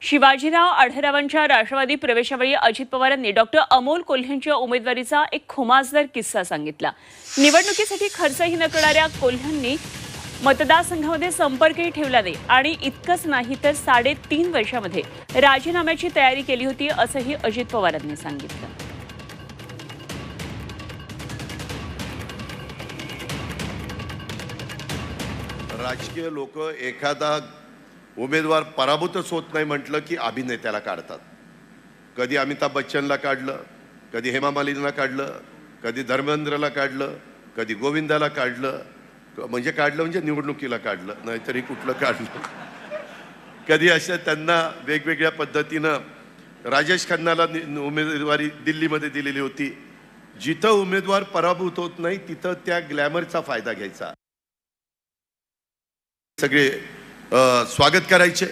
शिवाजीराव आढळरावांच्या राष्ट्रवादी प्रवेशावेळी अजित पवार यांनी डॉक्टर अमोल कोल्ह्यांच्या उमेदवारीचा एक खुमासदार किस्सा सांगितला। निवडणुकीसाठी खर्चही न करणाऱ्या कोल्ह्यांनी मतदारसंघामध्ये संपर्कही ठेवला नाही आणि इतकंच नाही तर 3.5 वर्षांमध्ये राजीनाम्याची तयारी केली होती असंही अजित पवार यांनी सांगितलं। राजकीय लोक एखादा उमेदवार पराभूतच होत नाही म्हटलं की अभिनेत्याला काढतात। कधी अमिताभ बच्चनला काढलं, कधी हेमा मालिनीला काढलं, कधी धर्मेंद्रला काढलं, कधी गोविंदाला काढलं, म्हणजे निवडणुकीला काढलं, नाहीतरी कुठलं काढलं। कधी अशा त्यांना वेगवेगळ्या पद्धतीनं राजेश खन्नाला उमेदवारी दिल्लीमध्ये दिलेली होती। जिथं उमेदवार पराभूत होत नाही तिथं त्या ग्लॅमरचा फायदा घ्यायचा। सगळे स्वागत करायचे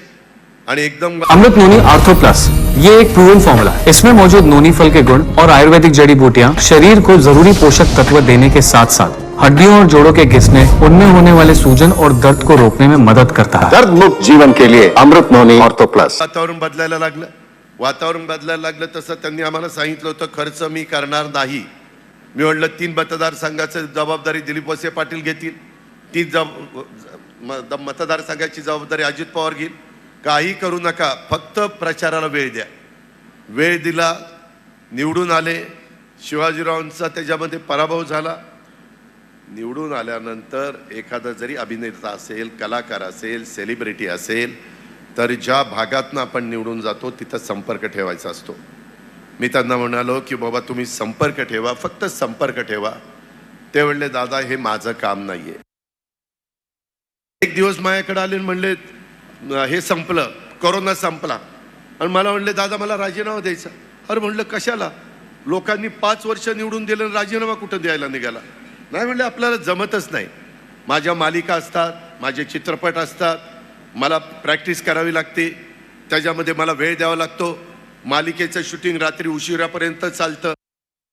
आणि एकदम अमृत नोनी आर्थो प्लस ये एक प्रूवन फॉर्मूला है। इसमें मौजूद नोनी फल के गुण और आयुर्वेदिक जड़ी बूटियां शरीर को जरूरी पोषक तत्व देने के साथ साथ हड्डियों और जोड़ों के घिसने, उनमें होने वाले सूजन और दर्द को रोकने में मदद करता है। दर्द मुक्त जीवन के लिए अमृत नोनी आर्थो प्लस। वातावरण बदलायला लागलं तसं त्यांनी आम्हाला सांगितलं होतं खर्च मी करणार नाही। मी म्हणलं 3 मतदारसंघाची जबाबदारी दिलीप वळसे पाटील घेतील, 3 मतदारसंघाची जबाबदारी अजित पवार घेईल। काही करू नका, फक्त प्रचाराला वेळ द्या। वेळ दिला, निवडून आले। शिवाजीरावांचा त्याच्यामध्ये पराभव झाला। निवडून आल्यानंतर एखादा जरी अभिनेता असेल, कलाकार असेल, सेलिब्रिटी असेल तर ज्या भागातनं आपण निवडून जातो तिथं संपर्क ठेवायचा असतो। मी त्यांना म्हणालो की बाबा तुम्ही संपर्क ठेवा, फक्त संपर्क ठेवा। ते म्हणले दादा हे माझं काम नाहीये। एक दिवस माझ्याकडे आले आणि म्हणले हे संपलं, कोरोना संपला, आणि मला म्हणले दादा मला राजीनामा द्यायचा। अरे म्हणलं कशाला? लोकांनी 5 वर्ष निवडून दिलं, राजीनामा कुठं द्यायला निघाला? नाही म्हणले आपल्याला जमतच नाही। माझ्या मालिका असतात, माझे चित्रपट असतात, मला प्रॅक्टिस करावी लागते, त्याच्यामध्ये मला वेळ द्यावा लागतो। मालिकेचं शूटिंग रात्री उशिरापर्यंत चालतं।